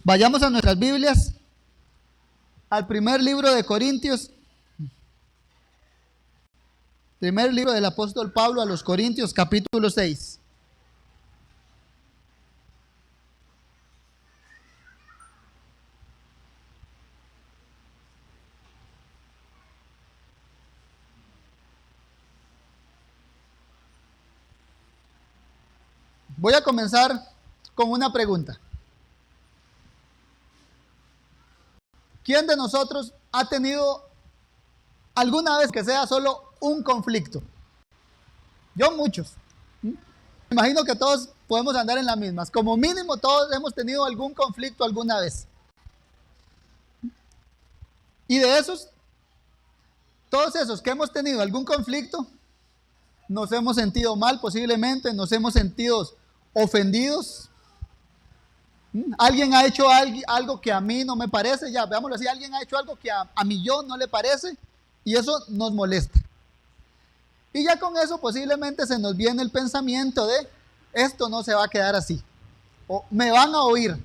Vayamos a nuestras Biblias, al primer libro de Corintios, primer libro del apóstol Pablo a los Corintios, capítulo 6. Voy a comenzar con una pregunta. ¿Quién de nosotros ha tenido alguna vez que sea solo un conflicto? Yo muchos. Me imagino que todos podemos andar en las mismas. Como mínimo todos hemos tenido algún conflicto alguna vez. Y de esos, todos esos que hemos tenido algún conflicto, nos hemos sentido mal posiblemente, nos hemos sentido ofendidos. Alguien ha hecho algo que a mí no me parece, ya veámoslo así, alguien ha hecho algo que a mí yo no le parece y eso nos molesta. Y ya con eso posiblemente se nos viene el pensamiento de esto no se va a quedar así, o me van a oír,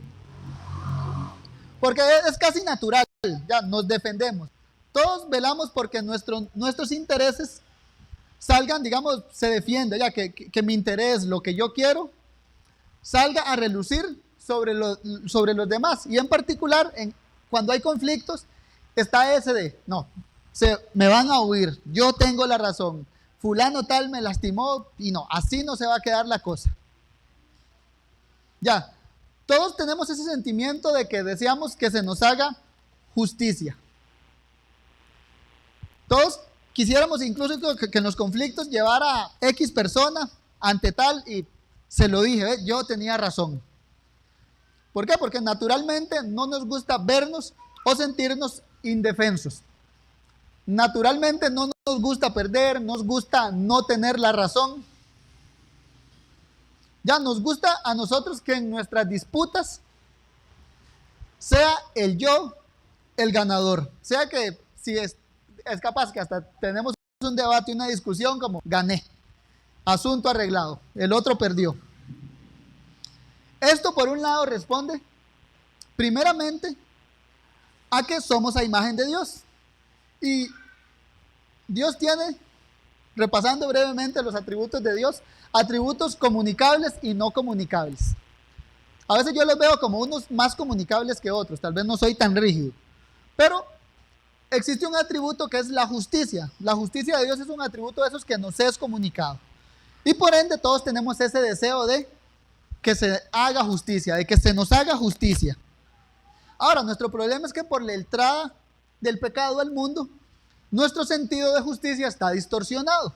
porque es casi natural, ya nos defendemos. Todos velamos porque nuestros intereses salgan, digamos, se defiende, ya que mi interés, lo que yo quiero, salga a relucir sobre los demás. Y en particular, cuando hay conflictos, está ese de, no, me van a oír, yo tengo la razón, fulano tal me lastimó, y no, así no se va a quedar la cosa. Ya, todos tenemos ese sentimiento de que deseamos que se nos haga justicia. Todos quisiéramos incluso que en los conflictos llevara a X persona ante tal y se lo dije, yo tenía razón. ¿Por qué? Porque naturalmente no nos gusta vernos o sentirnos indefensos. Naturalmente no nos gusta perder, nos gusta no tener la razón. Ya nos gusta a nosotros que en nuestras disputas sea el yo el ganador. Sea que si es capaz que hasta tenemos un debate, una discusión como gané, asunto arreglado, el otro perdió. Esto por un lado responde primeramente a que somos a imagen de Dios. Y Dios tiene, repasando brevemente los atributos de Dios, atributos comunicables y no comunicables. A veces yo los veo como unos más comunicables que otros, tal vez no soy tan rígido, pero existe un atributo que es la justicia. La justicia de Dios es un atributo de esos que nos es comunicado. Y por ende todos tenemos ese deseo de que se haga justicia, de que se nos haga justicia. Ahora, nuestro problema es que por la entrada del pecado al mundo, nuestro sentido de justicia está distorsionado.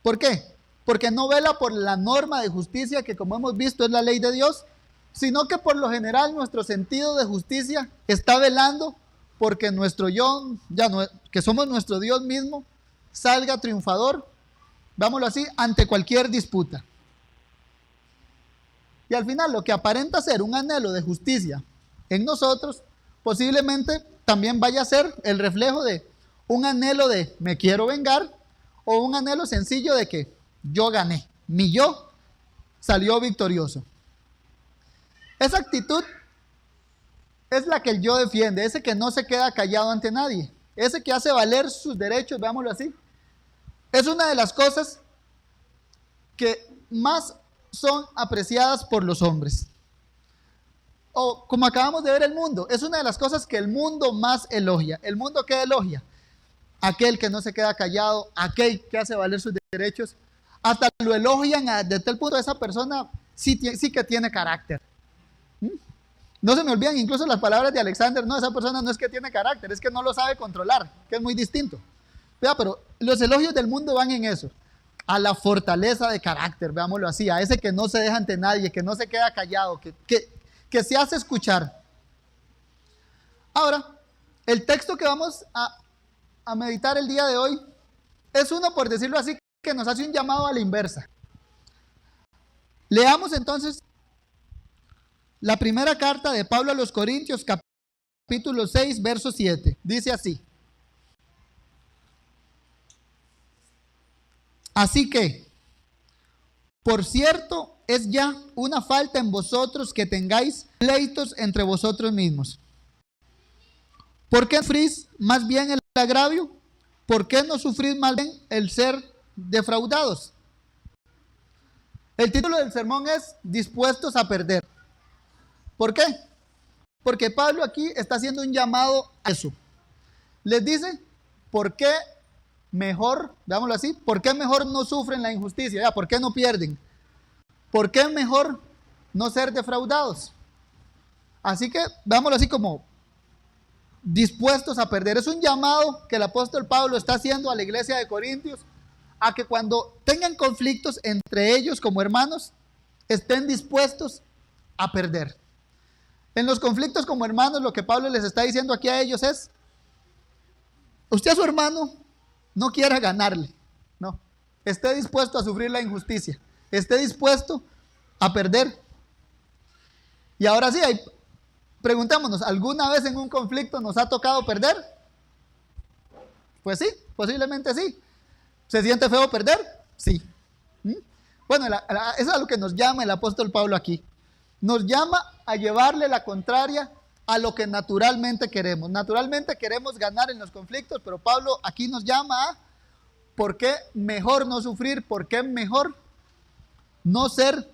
¿Por qué? Porque no vela por la norma de justicia que, como hemos visto, es la ley de Dios, sino que por lo general nuestro sentido de justicia está velando porque nuestro yo, que somos nuestro Dios mismo, salga triunfador, vámonos así, ante cualquier disputa. Y al final lo que aparenta ser un anhelo de justicia en nosotros, posiblemente también vaya a ser el reflejo de un anhelo de me quiero vengar, o un anhelo sencillo de que yo gané, mi yo salió victorioso. Esa actitud es la que el yo defiende, ese que no se queda callado ante nadie, ese que hace valer sus derechos, veámoslo así. Es una de las cosas que más son apreciadas por los hombres. O como acabamos de ver el mundo, es una de las cosas que el mundo más elogia. ¿El mundo qué elogia? Aquel que no se queda callado, aquel que hace valer sus derechos. Hasta lo elogian de tal punto de esa persona sí que tiene carácter. No se me olvidan incluso las palabras de Alexander, no, esa persona no es que tiene carácter, es que no lo sabe controlar, que es muy distinto. Pero los elogios del mundo van en eso, a la fortaleza de carácter, veámoslo así, a ese que no se deja ante nadie, que no se queda callado, que se hace escuchar. Ahora, el texto que vamos a meditar el día de hoy es uno, por decirlo así, que nos hace un llamado a la inversa. Leamos entonces la primera carta de Pablo a los Corintios, capítulo 6, verso 7. Dice así: así que, por cierto, es ya una falta en vosotros que tengáis pleitos entre vosotros mismos. ¿Por qué sufrís más bien el agravio? ¿Por qué no sufrís más bien el ser defraudados? El título del sermón es Dispuestos a perder. ¿Por qué? Porque Pablo aquí está haciendo un llamado a eso. Les dice, ¿por qué mejor, veámoslo así, por qué mejor no sufren la injusticia? ¿Ya? ¿Por qué no pierden? ¿Por qué mejor no ser defraudados? Así que veámoslo así como dispuestos a perder. Es un llamado que el apóstol Pablo está haciendo a la iglesia de Corintios a que cuando tengan conflictos entre ellos como hermanos, estén dispuestos a perder. En los conflictos como hermanos, lo que Pablo les está diciendo aquí a ellos es, usted a su hermano no quiera ganarle, no, esté dispuesto a sufrir la injusticia, esté dispuesto a perder. Y ahora sí, preguntémonos, ¿alguna vez en un conflicto nos ha tocado perder? Pues sí, posiblemente sí. ¿Se siente feo perder? Sí. Bueno, eso es a lo que nos llama el apóstol Pablo aquí. Nos llama a llevarle la contraria a lo que naturalmente queremos. Naturalmente queremos ganar en los conflictos, pero Pablo aquí nos llama a ¿por qué mejor no sufrir? ¿Por qué mejor no ser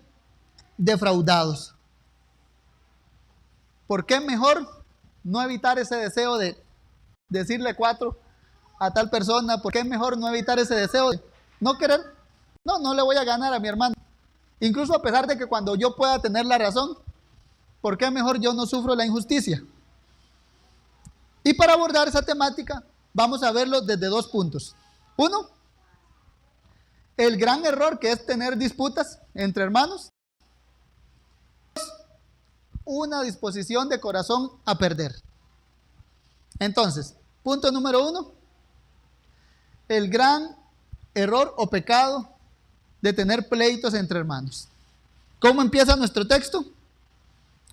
defraudados? ¿Por qué mejor no evitar ese deseo de decirle 4 a tal persona? ¿Por qué mejor no evitar ese deseo de no querer? No le voy a ganar a mi hermano. Incluso a pesar de que cuando yo pueda tener la razón, ¿por qué mejor yo no sufro la injusticia? Y para abordar esa temática, vamos a verlo desde 2 puntos. 1, el gran error que es tener disputas entre hermanos. Una disposición de corazón a perder. Entonces, punto número 1, el gran error o pecado de tener pleitos entre hermanos. ¿Cómo empieza nuestro texto?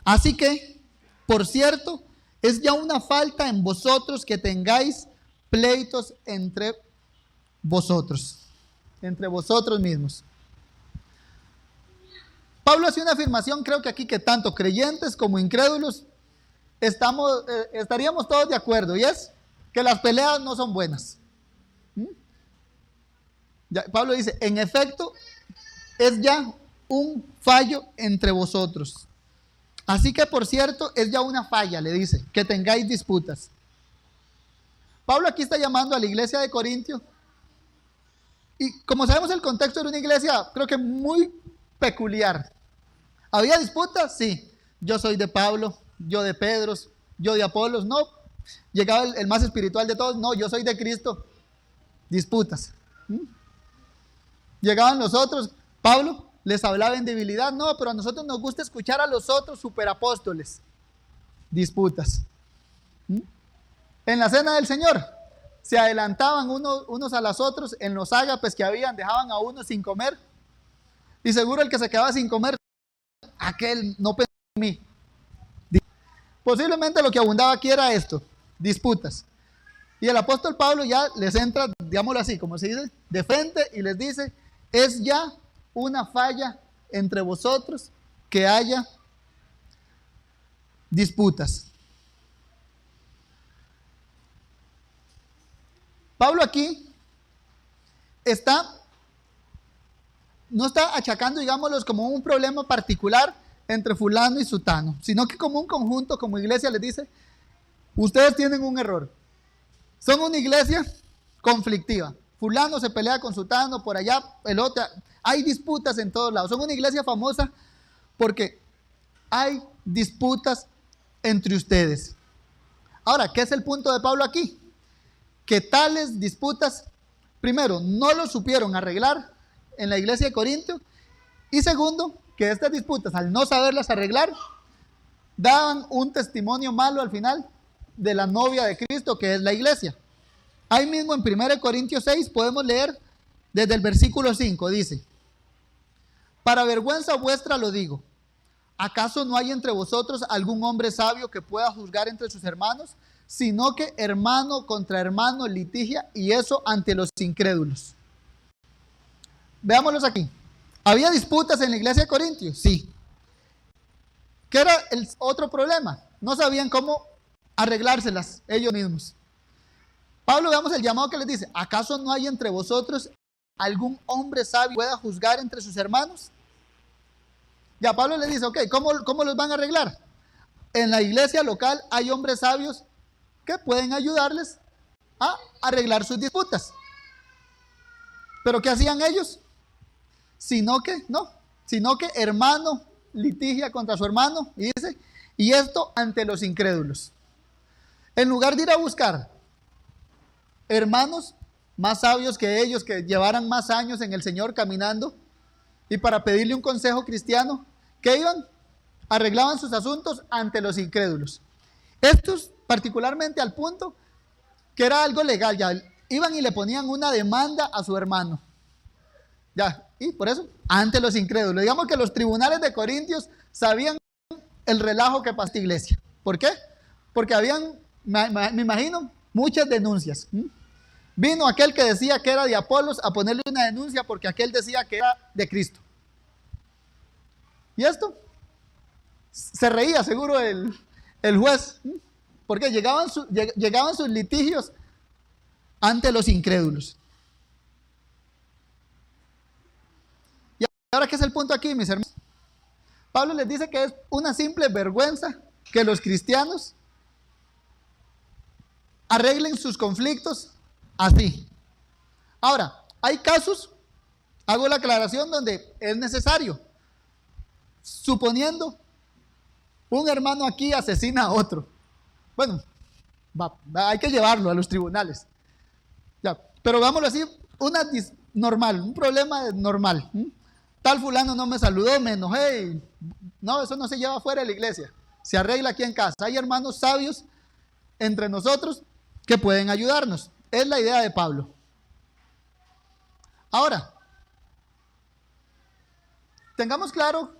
Así que, por cierto, es ya una falta en vosotros que tengáis pleitos entre vosotros mismos. Pablo hace una afirmación, creo que aquí que tanto creyentes como incrédulos estaríamos todos de acuerdo, y es que las peleas no son buenas. Pablo dice, en efecto, es ya un fallo entre vosotros. Así que, por cierto, es ya una falla, le dice, que tengáis disputas. Pablo aquí está llamando a la iglesia de Corintios, y como sabemos el contexto era una iglesia, creo que muy peculiar. ¿Había disputas? Sí. Yo soy de Pablo, yo de Pedro, yo de Apolos. No. Llegaba el más espiritual de todos. No, yo soy de Cristo. Disputas. Llegaban los otros. Pablo les hablaba en debilidad. No, pero a nosotros nos gusta escuchar a los otros superapóstoles. Disputas. En la cena del Señor se adelantaban unos a los otros en los ágapes que habían, dejaban a uno sin comer. Y seguro el que se quedaba sin comer, aquel no pensó en mí. Posiblemente lo que abundaba aquí era esto, disputas. Y el apóstol Pablo ya les entra, digámoslo así, como se dice, de frente y les dice, es ya una falla entre vosotros que haya disputas. Pablo aquí no está achacando, digámoslo, como un problema particular entre fulano y sutano, sino que como un conjunto, como iglesia les dice, ustedes tienen un error. Son una iglesia conflictiva. Fulano se pelea con sutano, por allá el otro. Hay disputas en todos lados. Son una iglesia famosa porque hay disputas entre ustedes. Ahora, ¿qué es el punto de Pablo aquí? Que tales disputas, primero, no lo supieron arreglar en la iglesia de Corinto, y segundo, que estas disputas, al no saberlas arreglar, daban un testimonio malo al final de la novia de Cristo, que es la iglesia. Ahí mismo en 1 Corintios 6 podemos leer desde el versículo 5, dice, para vergüenza vuestra lo digo, ¿acaso no hay entre vosotros algún hombre sabio que pueda juzgar entre sus hermanos? Sino que hermano contra hermano litigia, y eso ante los incrédulos. Veámoslos aquí. ¿Había disputas en la iglesia de Corintios? Sí. ¿Qué era el otro problema? No sabían cómo arreglárselas ellos mismos. Pablo, veamos el llamado que les dice: ¿acaso no hay entre vosotros algún hombre sabio que pueda juzgar entre sus hermanos? Ya Pablo les dice: ok, ¿cómo los van a arreglar? En la iglesia local hay hombres sabios que pueden ayudarles a arreglar sus disputas. ¿Pero qué hacían ellos? Sino que hermano litigia contra su hermano, y dice, y esto ante los incrédulos. En lugar de ir a buscar hermanos más sabios que ellos, que llevaran más años en el Señor caminando, y para pedirle un consejo cristiano, ¿qué iban? Arreglaban sus asuntos ante los incrédulos. Estos particularmente al punto que era algo legal, ya iban y le ponían una demanda a su hermano. Ya, y por eso, ante los incrédulos. Digamos que los tribunales de Corintios sabían el relajo que pasó esta iglesia. ¿Por qué? Porque habían, me imagino, muchas denuncias. Vino aquel que decía que era de Apolos a ponerle una denuncia porque aquel decía que era de Cristo. ¿Y esto? Se reía seguro el juez, porque llegaban sus litigios ante los incrédulos. Y ahora, ¿qué es el punto aquí, mis hermanos? Pablo les dice que es una simple vergüenza que los cristianos arreglen sus conflictos así. Ahora, hay casos, hago la aclaración, donde es necesario. Suponiendo un hermano aquí asesina a otro. Bueno, hay que llevarlo a los tribunales. Ya, pero vámonos así, normal, un problema normal. Tal fulano no me saludó, me enojé. No, eso no se lleva fuera de la iglesia. Se arregla aquí en casa. Hay hermanos sabios entre nosotros que pueden ayudarnos. Es la idea de Pablo. Ahora, tengamos claro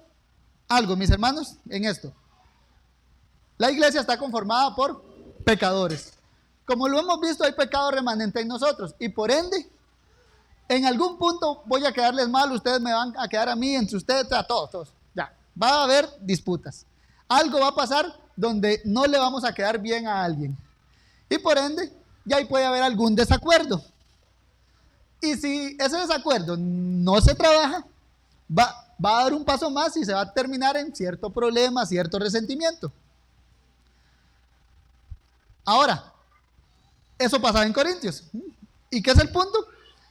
algo, mis hermanos, en esto. La iglesia está conformada por pecadores. Como lo hemos visto, hay pecado remanente en nosotros. Y por ende, en algún punto voy a quedarles mal, ustedes me van a quedar a mí, entre ustedes, a todos. Ya, va a haber disputas. Algo va a pasar donde no le vamos a quedar bien a alguien. Y por ende, ya ahí puede haber algún desacuerdo. Y si ese desacuerdo no se trabaja, va a dar un paso más y se va a terminar en cierto problema, cierto resentimiento. Ahora, eso pasaba en Corintios. ¿Y qué es el punto?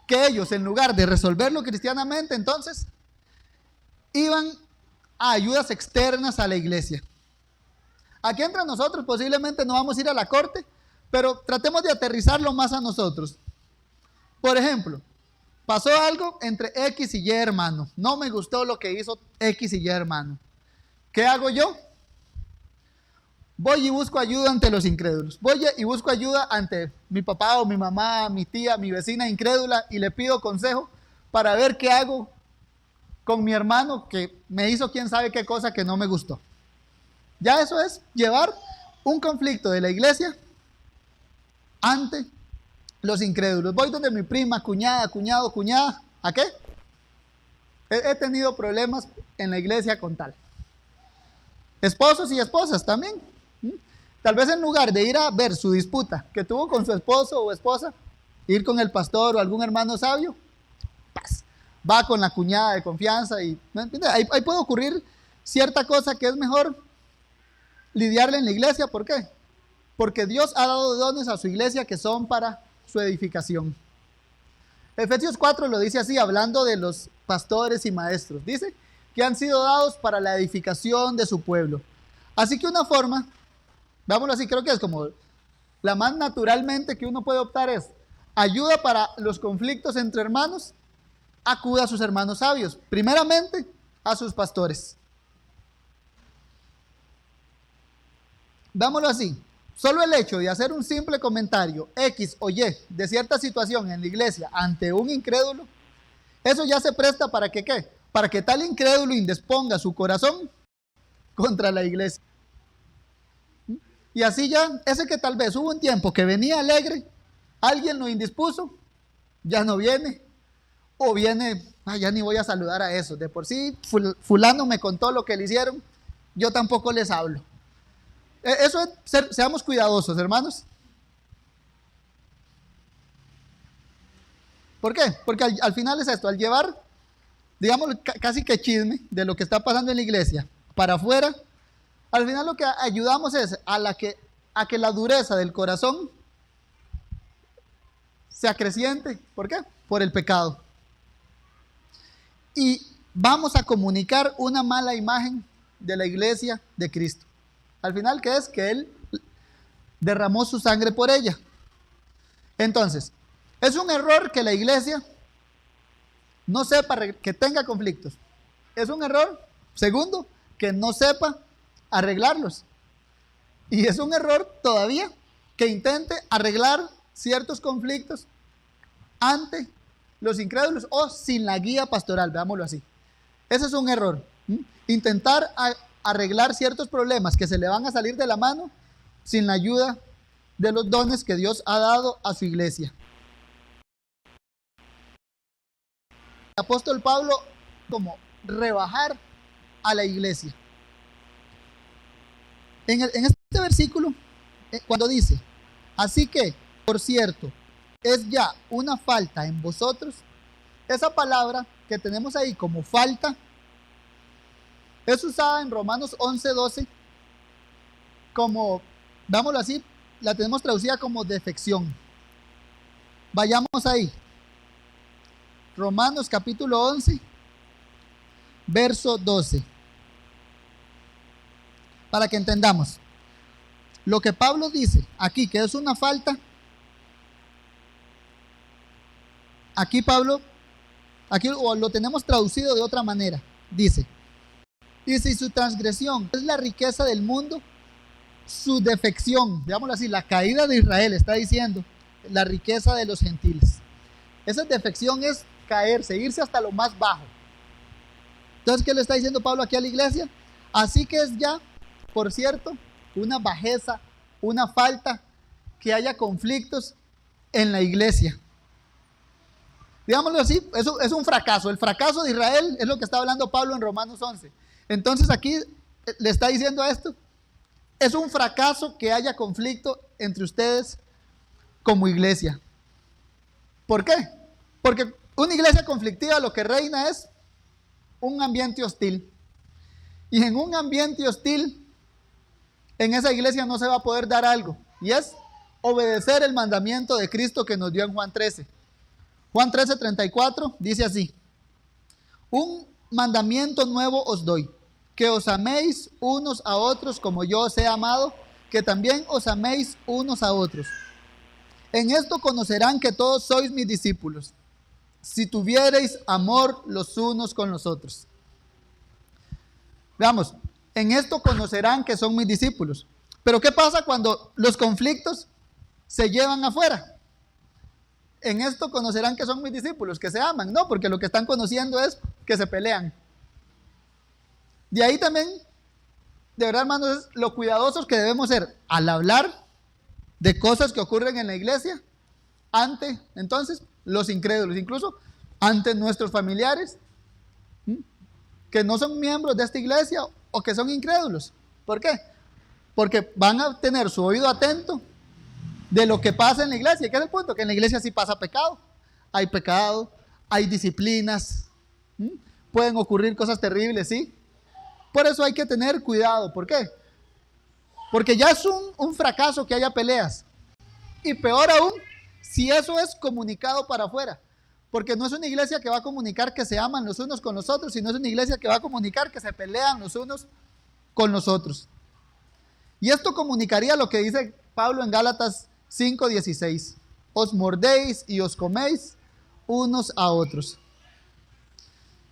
Que ellos, en lugar de resolverlo cristianamente, entonces, iban a ayudas externas a la iglesia. Aquí entre nosotros posiblemente no vamos a ir a la corte, pero tratemos de aterrizarlo más a nosotros. Por ejemplo, pasó algo entre X y Y hermano. No me gustó lo que hizo X y Y hermano. ¿Qué hago yo? Voy y busco ayuda ante los incrédulos. Voy y busco ayuda ante mi papá o mi mamá, mi tía, mi vecina incrédula, y le pido consejo para ver qué hago con mi hermano que me hizo quién sabe qué cosa que no me gustó. Ya eso es llevar un conflicto de la iglesia ante los incrédulos. Voy donde mi prima, cuñada. ¿A qué? He tenido problemas en la iglesia con tal. Esposos y esposas también. Tal vez en lugar de ir a ver su disputa que tuvo con su esposo o esposa, ir con el pastor o algún hermano sabio, va con la cuñada de confianza y ¿no entiende? Ahí puede ocurrir cierta cosa que es mejor lidiarla en la iglesia. ¿Por qué? Porque Dios ha dado dones a su iglesia que son para su edificación. Efesios 4 lo dice así, hablando de los pastores y maestros. Dice que han sido dados para la edificación de su pueblo. Así que una forma, vámonos así, creo que es como la más naturalmente que uno puede optar es ayuda para los conflictos entre hermanos. Acuda a sus hermanos sabios, primeramente a sus pastores. Vámonos así, solo el hecho de hacer un simple comentario X o Y de cierta situación en la iglesia ante un incrédulo, eso ya se presta para que ¿qué? Para que tal incrédulo indisponga su corazón contra la iglesia. Y así ya, ese que tal vez hubo un tiempo que venía alegre, alguien lo indispuso, ya no viene, o viene ya ni voy a saludar a esos. De por sí, fulano me contó lo que le hicieron, yo tampoco les hablo. Eso es seamos cuidadosos, hermanos. ¿Por qué? Porque al final es esto, al llevar, digamos, casi que chisme de lo que está pasando en la iglesia para afuera, al final lo que ayudamos es a que la dureza del corazón se acreciente. ¿Por qué? Por el pecado. Y vamos a comunicar una mala imagen de la iglesia de Cristo. Al final, ¿qué es? Que Él derramó su sangre por ella. Entonces, es un error que la iglesia no sepa que tenga conflictos. Es un error, segundo, que no sepa arreglarlos. Y es un error todavía que intente arreglar ciertos conflictos ante los incrédulos o sin la guía pastoral, veámoslo así. Ese es un error. Intentar arreglar ciertos problemas que se le van a salir de la mano sin la ayuda de los dones que Dios ha dado a su iglesia. El apóstol Pablo como rebajar a la iglesia. En este versículo, cuando dice, así que, por cierto, es ya una falta en vosotros, esa palabra que tenemos ahí como falta, es usada en Romanos 11:12 como, dámoslo así, la tenemos traducida como defección. Vayamos ahí. Romanos capítulo 11, verso 12. Para que entendamos. Lo que Pablo dice aquí, que es una falta, aquí lo tenemos traducido de otra manera. Dice, y si su transgresión es la riqueza del mundo, su defección, digámoslo así, la caída de Israel, está diciendo, la riqueza de los gentiles. Esa defección es caerse, irse hasta lo más bajo. Entonces, ¿qué le está diciendo Pablo aquí a la iglesia? Así que es ya, por cierto, una bajeza, una falta que haya conflictos en la iglesia. Digámoslo así, eso es un fracaso. El fracaso de Israel es lo que está hablando Pablo en Romanos 11. Entonces aquí le está diciendo esto. Es un fracaso que haya conflicto entre ustedes como iglesia. ¿Por qué? Porque una iglesia conflictiva lo que reina es un ambiente hostil. Y en un ambiente hostil, en esa iglesia no se va a poder dar algo. Y es obedecer el mandamiento de Cristo que nos dio en Juan 13. Juan 13:34 dice así: un mandamiento nuevo os doy, que os améis unos a otros como yo os he amado, que también os améis unos a otros. En esto conocerán que todos sois mis discípulos, si tuviereis amor los unos con los otros. Veamos, en esto conocerán que son mis discípulos. Pero ¿qué pasa cuando los conflictos se llevan afuera? En esto conocerán que son mis discípulos, que se aman. No, porque lo que están conociendo es que se pelean. De ahí también, de verdad, hermanos, es lo cuidadosos que debemos ser al hablar de cosas que ocurren en la iglesia ante, entonces, los incrédulos, incluso ante nuestros familiares que no son miembros de esta iglesia o que son incrédulos. ¿Por qué? Porque van a tener su oído atento de lo que pasa en la iglesia. ¿Qué es el punto? Que en la iglesia sí pasa pecado, hay disciplinas, pueden ocurrir cosas terribles, ¿sí? Por eso hay que tener cuidado. ¿Por qué? Porque ya es un fracaso que haya peleas. Y peor aún, si eso es comunicado para afuera. Porque no es una iglesia que va a comunicar que se aman los unos con los otros, sino es una iglesia que va a comunicar que se pelean los unos con los otros. Y esto comunicaría lo que dice Pablo en Gálatas 5:16. Os mordéis y os coméis unos a otros.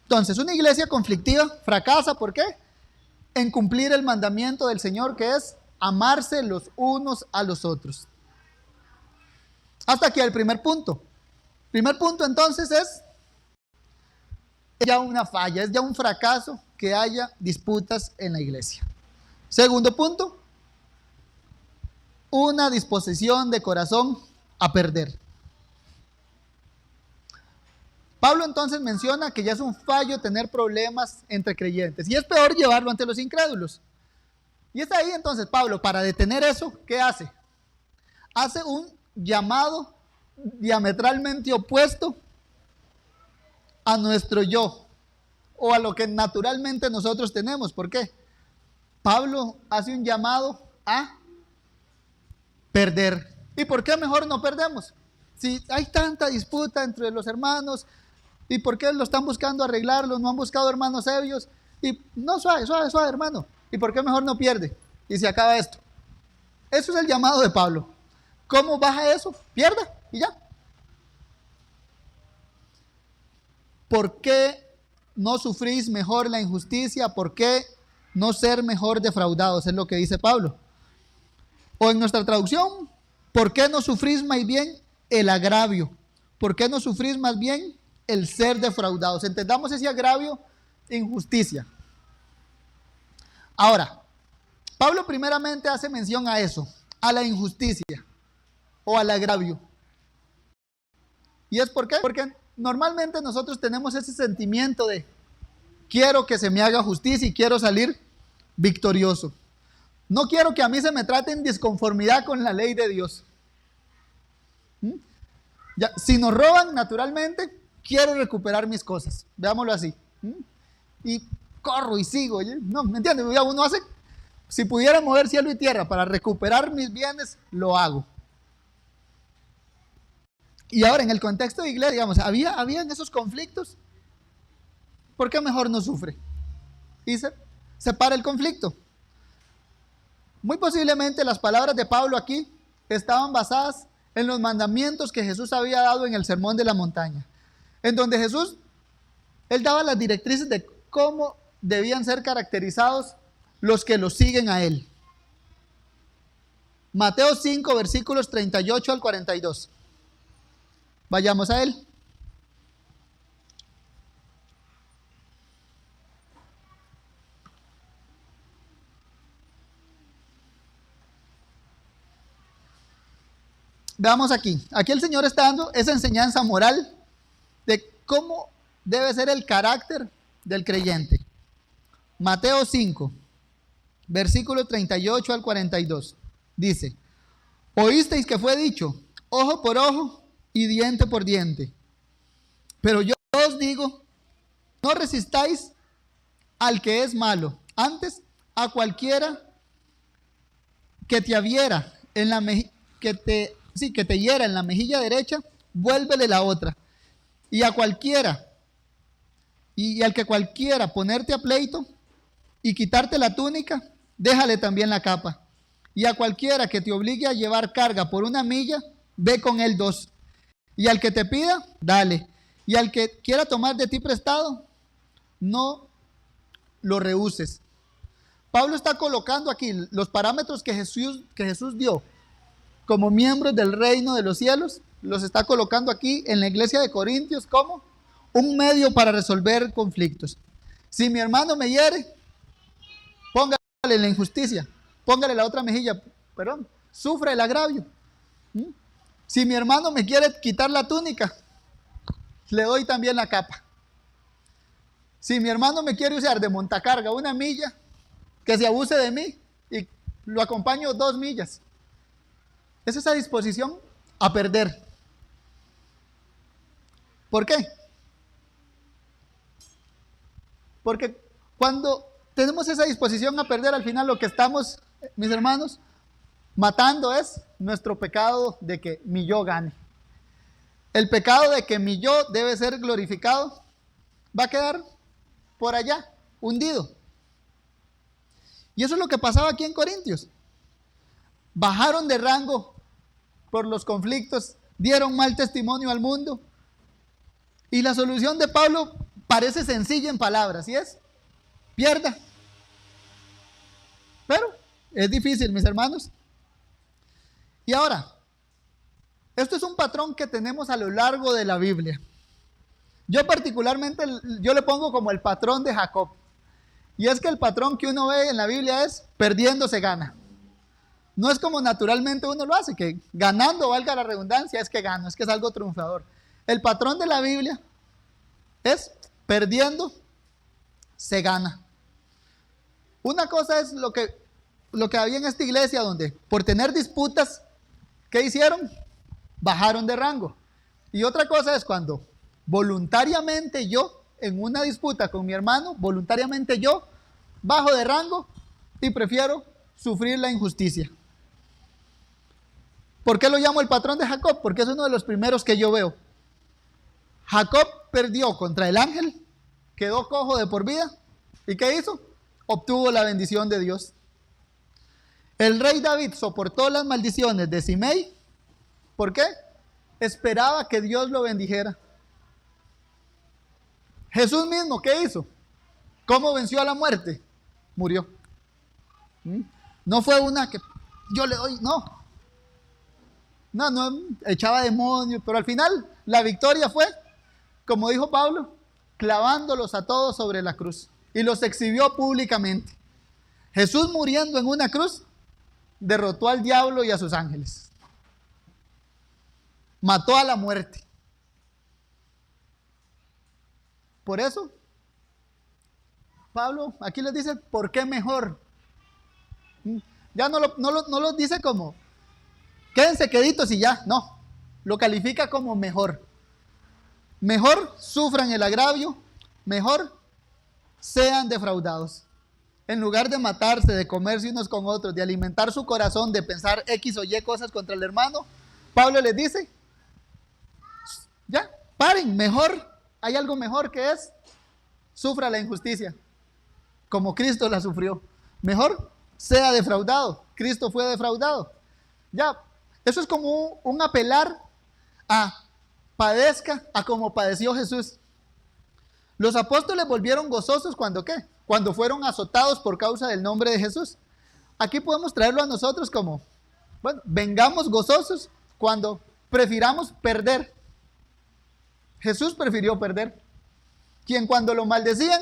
Entonces, una iglesia conflictiva fracasa, ¿por qué? En cumplir el mandamiento del Señor, que es amarse los unos a los otros. Hasta aquí el primer punto. Primer punto entonces es ya una falla, es ya un fracaso que haya disputas en la iglesia. Segundo punto, una disposición de corazón a perder. Pablo entonces menciona que ya es un fallo tener problemas entre creyentes y es peor llevarlo ante los incrédulos. Y es ahí entonces Pablo, para detener eso, ¿qué hace? Hace un llamado diametralmente opuesto a nuestro yo o a lo que naturalmente nosotros tenemos. ¿Por qué? Pablo hace un llamado a perder. ¿Y por qué mejor no perdemos? Si hay tanta disputa entre los hermanos, ¿y por qué lo están buscando arreglarlo? No han buscado hermanos sabios. Y no, suave, hermano. ¿Y por qué mejor no pierde? Y se acaba esto. Eso es el llamado de Pablo. ¿Cómo baja eso? Pierda y ya. ¿Por qué no sufrís mejor la injusticia? ¿Por qué no ser mejor defraudados? Es lo que dice Pablo. O en nuestra traducción, ¿por qué no sufrís más bien el agravio? ¿Por qué no sufrís más bien el ser defraudados? Entendamos ese agravio, injusticia. Ahora, Pablo primeramente hace mención a eso, a la injusticia o al agravio. ¿Y es por qué? Porque normalmente nosotros tenemos ese sentimiento de quiero que se me haga justicia y quiero salir victorioso. No quiero que a mí se me trate en disconformidad con la ley de Dios. Ya, si nos roban, naturalmente, quiero recuperar mis cosas. Veámoslo así. Y corro y sigo. No, ¿me entiendes? Uno hace, si pudiera mover cielo y tierra para recuperar mis bienes, lo hago. Y ahora, en el contexto de iglesia, digamos, ¿habían esos conflictos? ¿Por qué mejor no sufre? Y se para el conflicto. Muy posiblemente las palabras de Pablo aquí estaban basadas en los mandamientos que Jesús había dado en el Sermón de la Montaña, en donde Jesús, él daba las directrices de cómo debían ser caracterizados los que lo siguen a él. Mateo 5, versículos 38 al 42. Vayamos a él. Veamos aquí. Aquí el Señor está dando esa enseñanza moral de cómo debe ser el carácter del creyente. Mateo 5, versículo 38 al 42. Dice: oísteis que fue dicho, ojo por ojo y diente por diente. Pero yo os digo, no resistáis al que es malo. Antes, a cualquiera que te hiera en la que te hiera en la mejilla derecha, vuélvele la otra. Y a cualquiera, y al que cualquiera ponerte a pleito y quitarte la túnica, déjale también la capa. Y a cualquiera que te obligue a llevar carga por 1 milla, ve con él 2. Y al que te pida, dale. Y al que quiera tomar de ti prestado, no lo rehuses. Pablo está colocando aquí los parámetros que Jesús dio como miembros del reino de los cielos, los está colocando aquí en la iglesia de Corintios como un medio para resolver conflictos. Si mi hermano me hiere, póngale la injusticia, póngale la otra mejilla, sufre el agravio. Si mi hermano me quiere quitar la túnica, le doy también la capa. Si mi hermano me quiere usar de montacarga 1 milla, que se abuse de mí y lo acompaño 2 millas. Es esa disposición a perder. ¿Por qué? Porque cuando tenemos esa disposición a perder, al final lo que estamos, mis hermanos, matando es nuestro pecado de que mi yo gane. El pecado de que mi yo debe ser glorificado va a quedar por allá, hundido. Y eso es lo que pasaba aquí en Corintios. Bajaron de rango por los conflictos, dieron mal testimonio al mundo. Y la solución de Pablo parece sencilla en palabras, ¿y es? Pierda. Pero es difícil, mis hermanos. Y ahora, esto es un patrón que tenemos a lo largo de la Biblia. Yo particularmente, yo le pongo como el patrón de Jacob. Y es que el patrón que uno ve en la Biblia es perdiendo se gana. No es como naturalmente uno lo hace, que ganando, valga la redundancia, es que gano, es que es algo triunfador. El patrón de la Biblia es perdiendo se gana. Una cosa es lo que había en esta iglesia, donde por tener disputas, ¿qué hicieron? Bajaron de rango. Y otra cosa es cuando voluntariamente yo, en una disputa con mi hermano, voluntariamente yo bajo de rango y prefiero sufrir la injusticia. ¿Por qué lo llamo el patrón de Jacob? Porque es uno de los primeros que yo veo. Jacob perdió contra el ángel, quedó cojo de por vida. ¿Y qué hizo? Obtuvo la bendición de Dios. El rey David soportó las maldiciones de Simei. ¿Por qué? Esperaba que Dios lo bendijera. Jesús mismo, ¿qué hizo? ¿Cómo venció a la muerte? Murió. No fue una que yo le doy, no, echaba demonios, pero al final la victoria fue, como dijo Pablo, clavándolos a todos sobre la cruz, y los exhibió públicamente. Jesús, muriendo en una cruz, derrotó al diablo y a sus ángeles. Mató a la muerte. Por eso, Pablo aquí les dice, ¿por qué mejor? Ya no lo dice como, quédense queditos y ya, no. Lo califica como mejor. Mejor sufran el agravio, mejor sean defraudados. En lugar de matarse, de comerse unos con otros, de alimentar su corazón, de pensar X o Y cosas contra el hermano, Pablo les dice, ya, paren, mejor, hay algo mejor que es, sufra la injusticia, como Cristo la sufrió. Mejor sea defraudado, Cristo fue defraudado. Ya, eso es como un apelar a padezca a como padeció Jesús. Los apóstoles volvieron gozosos cuando ¿qué? Cuando fueron azotados por causa del nombre de Jesús. Aquí podemos traerlo a nosotros como, bueno, vengamos gozosos cuando prefiramos perder. Jesús prefirió perder. Quien cuando lo maldecían,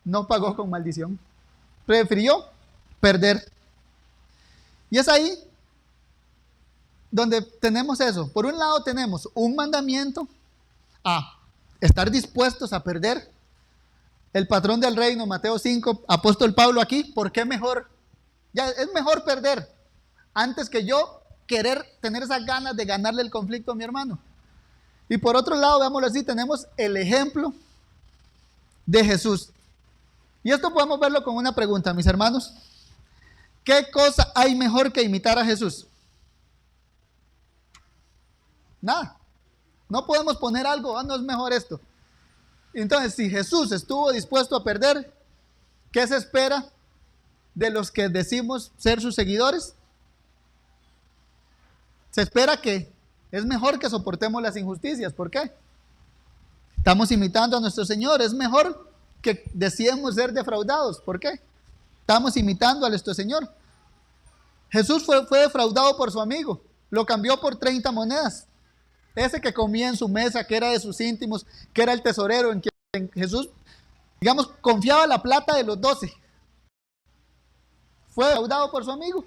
no pagó con maldición. Prefirió perder. Y es ahí donde tenemos eso. Por un lado tenemos un mandamiento a estar dispuestos a perder. El patrón del reino, Mateo 5, apóstol Pablo aquí, ¿por qué mejor? Ya es mejor perder antes que yo querer tener esas ganas de ganarle el conflicto a mi hermano. Y por otro lado, veámoslo así, tenemos el ejemplo de Jesús. Y esto podemos verlo con una pregunta, mis hermanos. ¿Qué cosa hay mejor que imitar a Jesús? Nada. No podemos poner algo, no es mejor esto. Entonces, si Jesús estuvo dispuesto a perder, ¿qué se espera de los que decimos ser sus seguidores? Se espera que es mejor que soportemos las injusticias. ¿Por qué? Estamos imitando a nuestro Señor. Es mejor que deseemos ser defraudados. ¿Por qué? Estamos imitando a nuestro Señor. Jesús fue defraudado por su amigo. Lo cambió por 30 monedas. Ese que comía en su mesa, que era de sus íntimos, que era el tesorero, en quien Jesús, digamos, confiaba la plata de los 12. Fue defraudado por su amigo.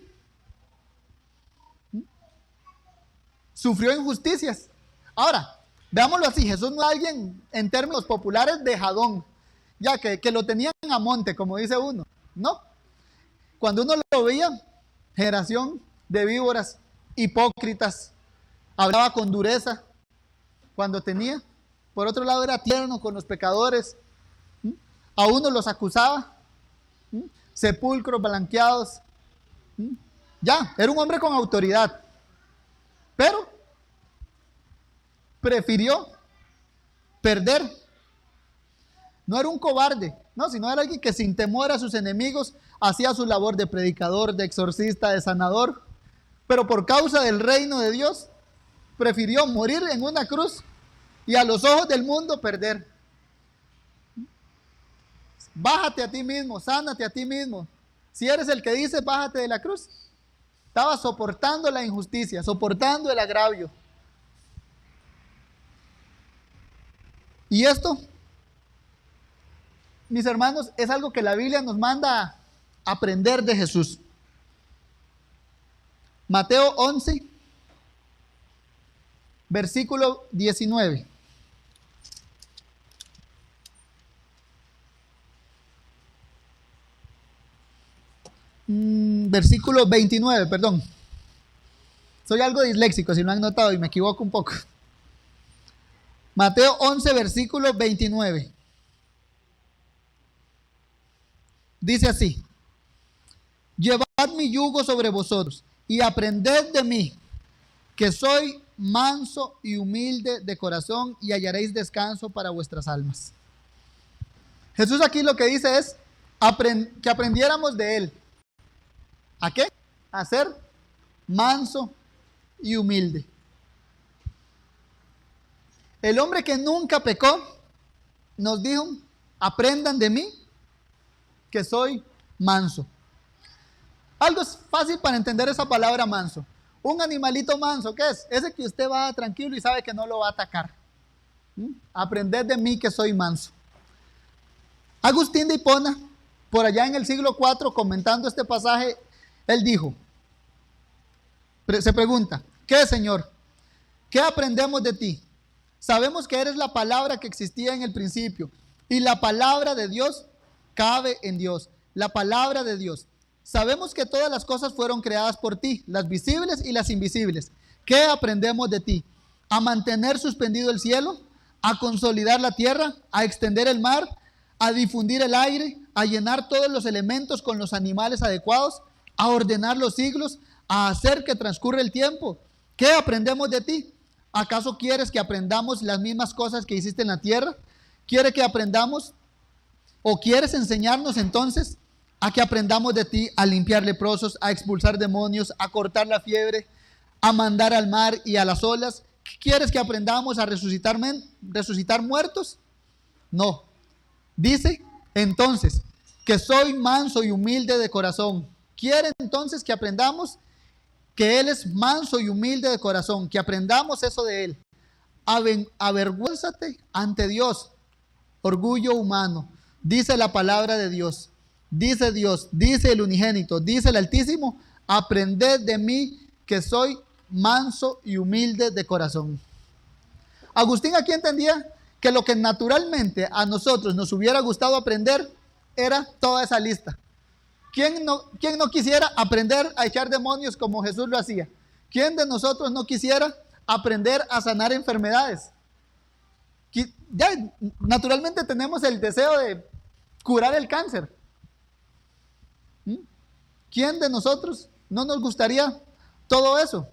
Sufrió injusticias. Ahora, veámoslo así, Jesús no es alguien en términos populares dejadón, ya que lo tenían a monte, como dice uno. No. Cuando uno lo veía, generación de víboras, hipócritas, hablaba con dureza cuando tenía. Por otro lado, era tierno con los pecadores. A uno los acusaba. Sepulcros blanqueados. Ya, era un hombre con autoridad. Pero prefirió perder. No era un cobarde, no, sino era alguien que sin temor a sus enemigos hacía su labor de predicador, de exorcista, de sanador. Pero por causa del reino de Dios, prefirió morir en una cruz y a los ojos del mundo perder. Bájate a ti mismo, sánate a ti mismo. Si eres el que dice bájate de la cruz, estaba soportando la injusticia, soportando el agravio. Y esto, mis hermanos, es algo que la Biblia nos manda a aprender de Jesús. Mateo 11, versículo 19. versículo 29, perdón. Soy algo disléxico, si lo han notado, y me equivoco un poco. Mateo 11, versículo 29. Dice así: llevad mi yugo sobre vosotros y aprended de mí, que soy manso y humilde de corazón, y hallaréis descanso para vuestras almas. Jesús aquí lo que dice es que aprendiéramos de Él. ¿A qué? A ser manso y humilde. El hombre que nunca pecó nos dijo: aprendan de mí, que soy manso. Algo es fácil para entender esa palabra manso. Un animalito manso, ¿qué es? Ese que usted va tranquilo y sabe que no lo va a atacar. Aprended de mí, que soy manso. Agustín de Hipona, por allá en el siglo IV, comentando este pasaje, él dijo, se pregunta: ¿qué, Señor? ¿Qué aprendemos de ti? Sabemos que eres la palabra que existía en el principio, y la palabra de Dios cabe en Dios. La palabra de Dios. Sabemos que todas las cosas fueron creadas por ti, las visibles y las invisibles. ¿Qué aprendemos de ti? A mantener suspendido el cielo, a consolidar la tierra, a extender el mar, a difundir el aire, a llenar todos los elementos con los animales adecuados, a ordenar los siglos, a hacer que transcurra el tiempo. ¿Qué aprendemos de ti? ¿Acaso quieres que aprendamos las mismas cosas que hiciste en la tierra? ¿Quieres que aprendamos o quieres enseñarnos entonces a que aprendamos de ti a limpiar leprosos, a expulsar demonios, a cortar la fiebre, a mandar al mar y a las olas? ¿Quieres que aprendamos a resucitar muertos? No. Dice entonces que soy manso y humilde de corazón. ¿Quiere entonces que aprendamos que Él es manso y humilde de corazón? Que aprendamos eso de Él. Avergüénzate ante Dios, orgullo humano. Dice la palabra de Dios. Dice Dios, dice el unigénito, dice el Altísimo: aprended de mí, que soy manso y humilde de corazón. Agustín aquí entendía que lo que naturalmente a nosotros nos hubiera gustado aprender era toda esa lista. ¿Quién no quisiera aprender a echar demonios como Jesús lo hacía? ¿Quién de nosotros no quisiera aprender a sanar enfermedades? Ya naturalmente tenemos el deseo de curar el cáncer. ¿Quién de nosotros no nos gustaría todo eso?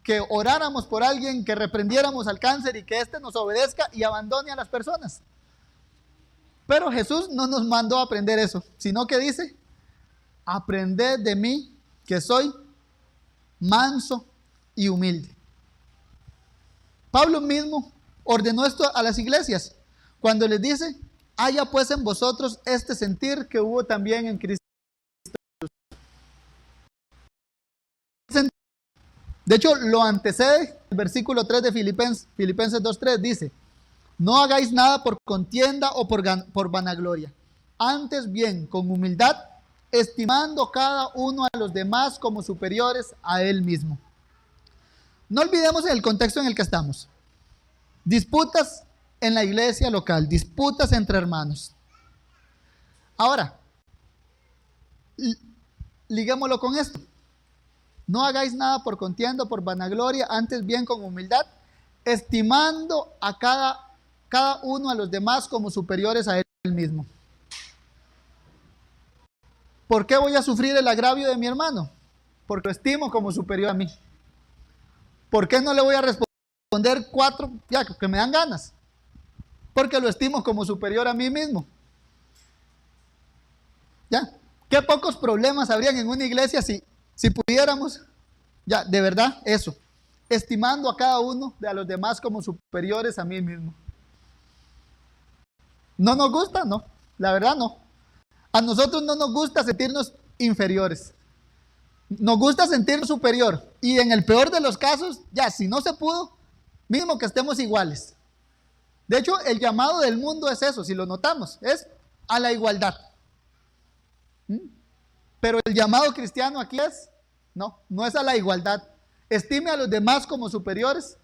Que oráramos por alguien, que reprendiéramos al cáncer y que éste nos obedezca y abandone a las personas. Pero Jesús no nos mandó a aprender eso, sino que dice: aprended de mí, que soy manso y humilde. Pablo mismo ordenó esto a las iglesias cuando les dice: haya pues en vosotros este sentir que hubo también en Cristo. De hecho, lo antecede el versículo 3 de Filipenses 2:3, dice: no hagáis nada por contienda o por vanagloria, antes bien con humildad, estimando cada uno a los demás como superiores a él mismo. No olvidemos el contexto en el que estamos. Disputas en la iglesia local, disputas entre hermanos. Ahora, liguémoslo con esto. No hagáis nada por contienda o por vanagloria, antes bien con humildad, estimando a cada uno a los demás como superiores a él mismo. ¿Por qué voy a sufrir el agravio de mi hermano? Porque lo estimo como superior a mí. ¿Por qué no le voy a responder 4 ya que me dan ganas? Porque lo estimo como superior a mí mismo. ¿Ya? ¿Qué pocos problemas habrían en una iglesia si pudiéramos, ya, de verdad, eso, estimando a cada uno de a los demás como superiores a mí mismo? ¿No nos gusta? No, la verdad no. A nosotros no nos gusta sentirnos inferiores. Nos gusta sentirnos superior. Y en el peor de los casos, ya, si no se pudo, mínimo que estemos iguales. De hecho, el llamado del mundo es eso, si lo notamos, es a la igualdad. Pero el llamado cristiano aquí es, no es a la igualdad. Estime a los demás como superiores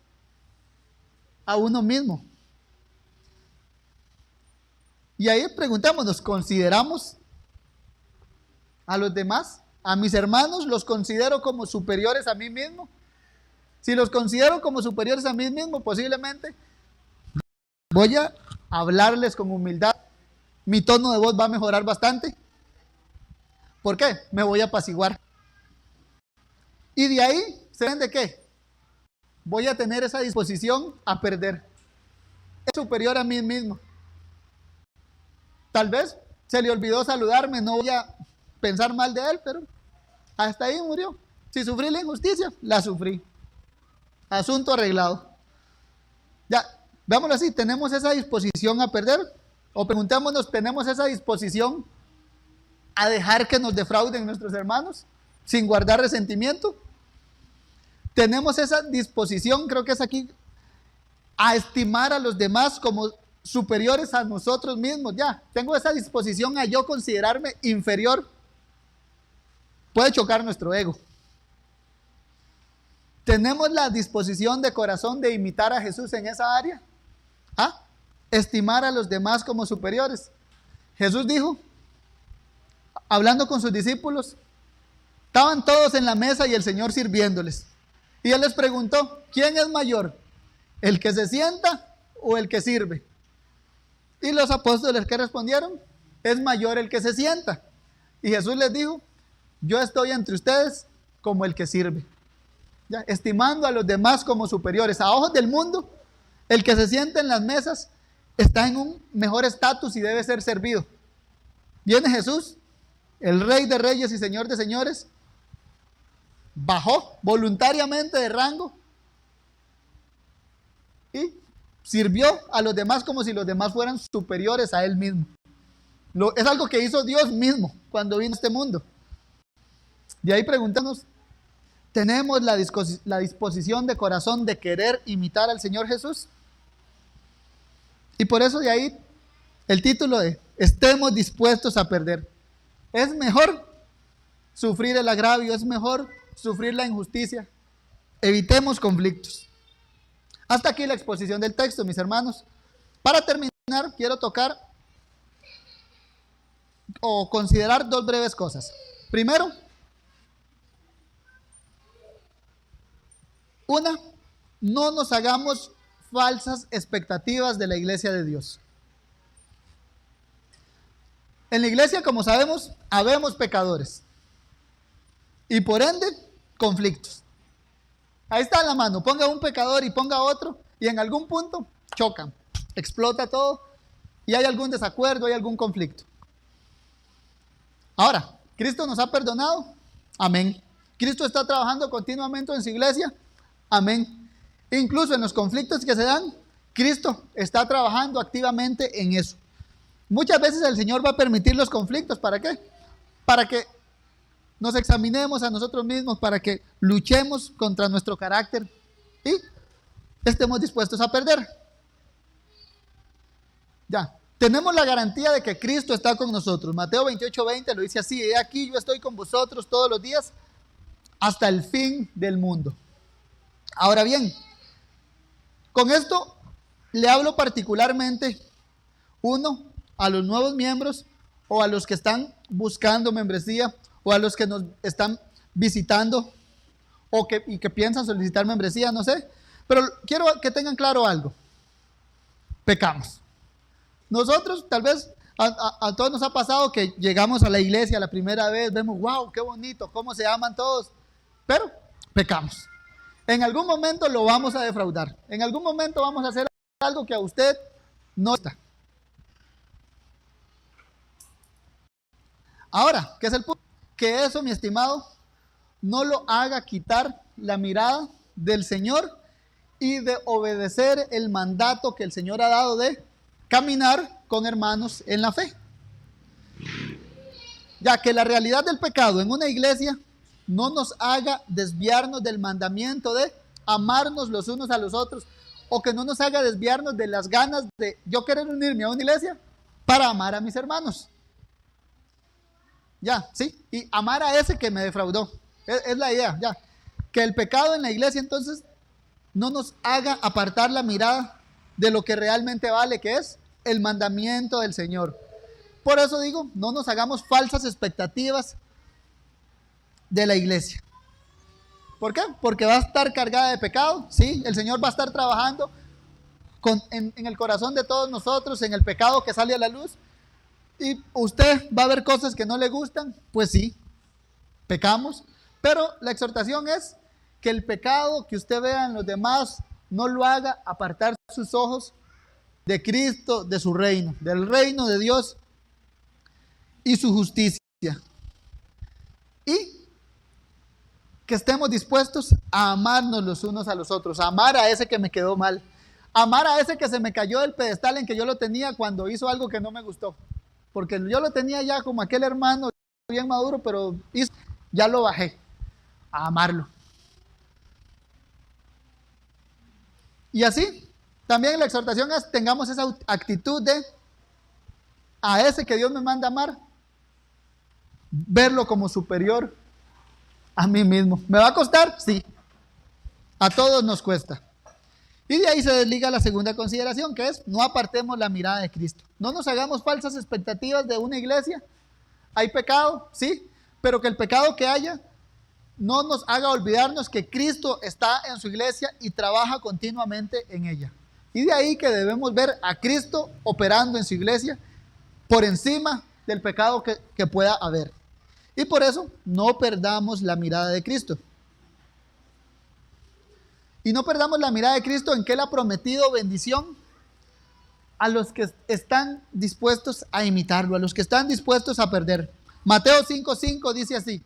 a uno mismo. Y ahí preguntémonos, ¿consideramos a los demás a mis hermanos los considero como superiores a mí mismo. Si los considero como superiores a mí mismo, posiblemente voy a hablarles con humildad. Mi tono de voz va a mejorar bastante. ¿Por qué? Me voy a apaciguar. Y de ahí, ¿saben de qué? Voy a tener esa disposición a perder. Es superior a mí mismo. Tal vez se le olvidó saludarme, no voy a pensar mal de él, pero hasta ahí murió. Si sufrí la injusticia, la sufrí. Asunto arreglado. Ya, veámoslo así, ¿tenemos esa disposición a perder? O preguntémonos, ¿tenemos esa disposición a dejar que nos defrauden nuestros hermanos sin guardar resentimiento? ¿Tenemos esa disposición, creo que es aquí, a estimar a los demás como superiores a nosotros mismos? Ya, tengo esa disposición a yo considerarme inferior. Puede chocar nuestro ego. ¿Tenemos la disposición de corazón de imitar a Jesús en esa área? ¿Ah? Estimar a los demás como superiores. Jesús dijo, hablando con sus discípulos, estaban todos en la mesa y el Señor sirviéndoles. Y Él les preguntó, ¿quién es mayor? ¿El que se sienta o el que sirve? Y los apóstoles, ¿qué respondieron? Es mayor el que se sienta. Y Jesús les dijo, yo estoy entre ustedes como el que sirve. Ya, estimando a los demás como superiores. A ojos del mundo, el que se sienta en las mesas está en un mejor estatus y debe ser servido. Viene Jesús, el Rey de Reyes y Señor de Señores, bajó voluntariamente de rango y sirvió a los demás como si los demás fueran superiores a Él mismo. Es algo que hizo Dios mismo cuando vino a este mundo. De ahí preguntamos, ¿tenemos la disposición de corazón de querer imitar al Señor Jesús? Y por eso de ahí el título de estemos dispuestos a perder. Es mejor sufrir el agravio, es mejor sufrir la injusticia. Evitemos conflictos. Hasta aquí la exposición del texto, mis hermanos. Para terminar, quiero tocar o considerar dos breves cosas. Primero, una, no nos hagamos falsas expectativas de la iglesia de Dios. En la iglesia, como sabemos, habemos pecadores y por ende, conflictos. Ahí está en la mano, ponga un pecador y ponga otro y en algún punto chocan, explota todo y hay algún desacuerdo, hay algún conflicto. Ahora, ¿Cristo nos ha perdonado? Amén. ¿Cristo está trabajando continuamente en su iglesia? Amén. Incluso en los conflictos que se dan, Cristo está trabajando activamente en eso. Muchas veces el Señor va a permitir los conflictos. ¿Para qué? Para que nos examinemos a nosotros mismos, para que luchemos contra nuestro carácter y estemos dispuestos a perder. Ya, tenemos la garantía de que Cristo está con nosotros. Mateo 28:20 lo dice así: he aquí yo estoy con vosotros todos los días hasta el fin del mundo. Ahora bien, con esto le hablo particularmente, uno, a los nuevos miembros o a los que están buscando membresía o a los que nos están visitando y que piensan solicitar membresía, no sé. Pero quiero que tengan claro algo. Pecamos. Nosotros, tal vez, a todos nos ha pasado que llegamos a la iglesia la primera vez, vemos, wow, qué bonito, cómo se aman todos, pero pecamos. En algún momento lo vamos a defraudar. En algún momento vamos a hacer algo que a usted no está. Ahora, ¿qué es el punto? Que eso, mi estimado, no lo haga quitar la mirada del Señor y de obedecer el mandato que el Señor ha dado de caminar con hermanos en la fe. Ya que la realidad del pecado en una iglesia no nos haga desviarnos del mandamiento de amarnos los unos a los otros, o que no nos haga desviarnos de las ganas de yo querer unirme a una iglesia para amar a mis hermanos. Ya, sí, y amar a ese que me defraudó. Es la idea, ya. Que el pecado en la iglesia entonces no nos haga apartar la mirada de lo que realmente vale, que es el mandamiento del Señor. Por eso digo, no nos hagamos falsas expectativas de la iglesia. ¿Por qué? Porque va a estar cargada de pecado, ¿sí? El Señor va a estar trabajando en el corazón de todos nosotros, en el pecado que sale a la luz. Y usted va a ver cosas que no le gustan, pues sí, pecamos. Pero la exhortación es que el pecado que usted vea en los demás no lo haga apartar sus ojos de Cristo, de su reino, del reino de Dios y su justicia. Y que estemos dispuestos a amarnos los unos a los otros, a amar a ese que me quedó mal, amar a ese que se me cayó del pedestal en que yo lo tenía cuando hizo algo que no me gustó, porque yo lo tenía ya como aquel hermano bien maduro, pero ya lo bajé, a amarlo. Y así, también la exhortación es tengamos esa actitud de a ese que Dios me manda amar, verlo como superior a mí mismo. ¿Me va a costar? Sí. A todos nos cuesta. Y de ahí se desliga la segunda consideración, que es no apartemos la mirada de Cristo. No nos hagamos falsas expectativas de una iglesia. Hay pecado, sí, pero que el pecado que haya no nos haga olvidarnos que Cristo está en su iglesia y trabaja continuamente en ella. Y de ahí que debemos ver a Cristo operando en su iglesia por encima del pecado que pueda haber. Y por eso no perdamos la mirada de Cristo. Y no perdamos la mirada de Cristo en que Él ha prometido bendición a los que están dispuestos a imitarlo, a los que están dispuestos a perder. Mateo 5:5 dice así: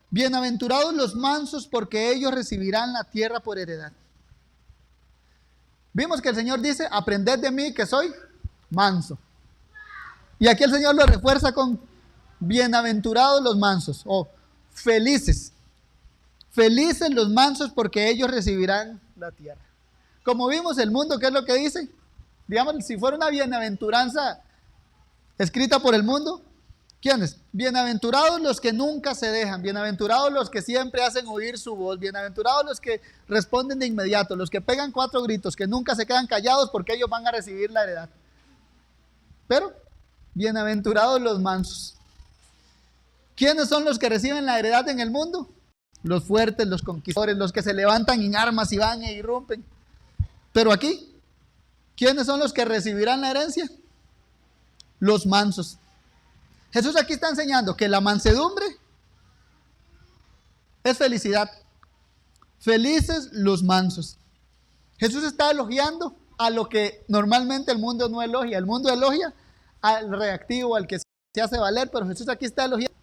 bienaventurados los mansos, porque ellos recibirán la tierra por heredad. Vimos que el Señor dice: aprended de mí que soy manso. Y aquí el Señor lo refuerza con bienaventurados los mansos, o felices. Felices los mansos, porque ellos recibirán la tierra. Como vimos, el mundo, ¿qué es lo que dice? Digamos, si fuera una bienaventuranza escrita por el mundo, ¿quiénes? Bienaventurados los que nunca se dejan, bienaventurados los que siempre hacen oír su voz, bienaventurados los que responden de inmediato, los que pegan 4 gritos, que nunca se quedan callados porque ellos van a recibir la heredad. Pero, bienaventurados los mansos. ¿Quiénes son los que reciben la heredad en el mundo? Los fuertes, los conquistadores, los que se levantan en armas y van e irrumpen. Pero aquí, ¿quiénes son los que recibirán la herencia? Los mansos. Jesús aquí está enseñando que la mansedumbre es felicidad. Felices los mansos. Jesús está elogiando a lo que normalmente el mundo no elogia. El mundo elogia al reactivo, al que se hace valer, pero Jesús aquí está elogiando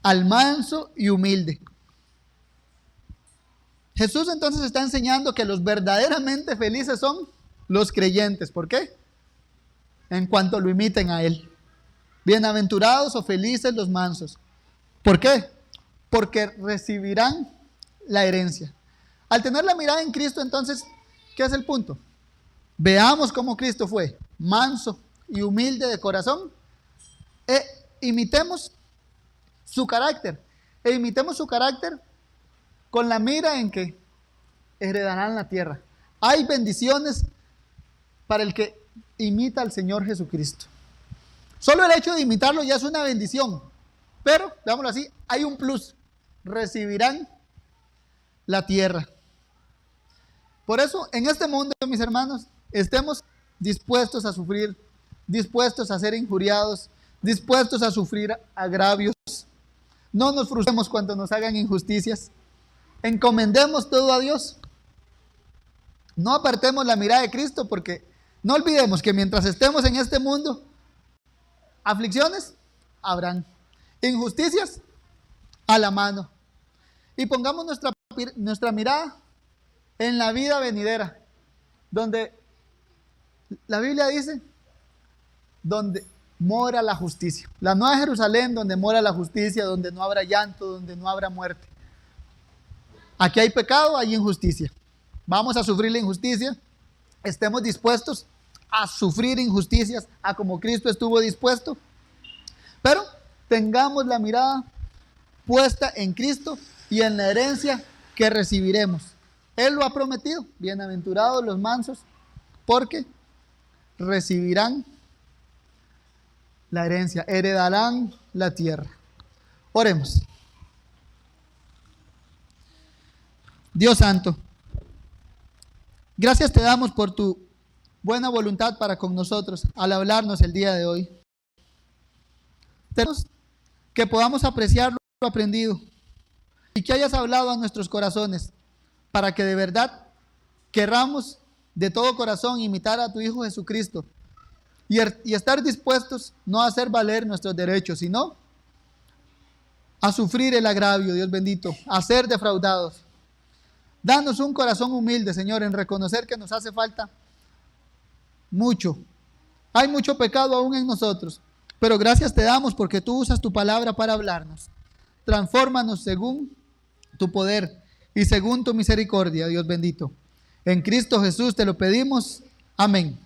al manso y humilde. Jesús entonces está enseñando que los verdaderamente felices son los creyentes. ¿Por qué? En cuanto lo imiten a Él. Bienaventurados o felices los mansos. ¿Por qué? Porque recibirán la herencia. Al tener la mirada en Cristo, entonces, ¿qué es el punto? Veamos cómo Cristo fue manso y humilde de corazón. Imitemos su carácter. Imitemos su carácter con la mira en que heredarán la tierra. Hay bendiciones para el que imita al Señor Jesucristo. Solo el hecho de imitarlo ya es una bendición. Pero, digámoslo así, hay un plus. Recibirán la tierra. Por eso, en este mundo, mis hermanos, estemos dispuestos a sufrir, dispuestos a ser injuriados, dispuestos a sufrir agravios. No nos frustremos cuando nos hagan injusticias. Encomendemos todo a Dios. No apartemos la mirada de Cristo, porque no olvidemos que mientras estemos en este mundo, aflicciones habrán, injusticias a la mano. Y pongamos nuestra mirada en la vida venidera, donde la Biblia dice, donde mora la justicia. La Nueva Jerusalén, donde mora la justicia, donde no habrá llanto, donde no habrá muerte. Aquí hay pecado, hay injusticia. Vamos a sufrir la injusticia. Estemos dispuestos a sufrir injusticias, a como Cristo estuvo dispuesto. Pero tengamos la mirada puesta en Cristo y en la herencia que recibiremos. Él lo ha prometido. Bienaventurados los mansos, porque recibirán la herencia, heredarán la tierra. Oremos. Dios santo, gracias te damos por tu buena voluntad para con nosotros al hablarnos el día de hoy. Tenemos que podamos apreciar lo aprendido y que hayas hablado a nuestros corazones para que de verdad querramos de todo corazón imitar a tu Hijo Jesucristo y estar dispuestos no a hacer valer nuestros derechos, sino a sufrir el agravio, Dios bendito, a ser defraudados. Danos un corazón humilde, Señor, en reconocer que nos hace falta mucho. Hay mucho pecado aún en nosotros, pero gracias te damos porque tú usas tu palabra para hablarnos. Transfórmanos según tu poder y según tu misericordia, Dios bendito. En Cristo Jesús te lo pedimos. Amén.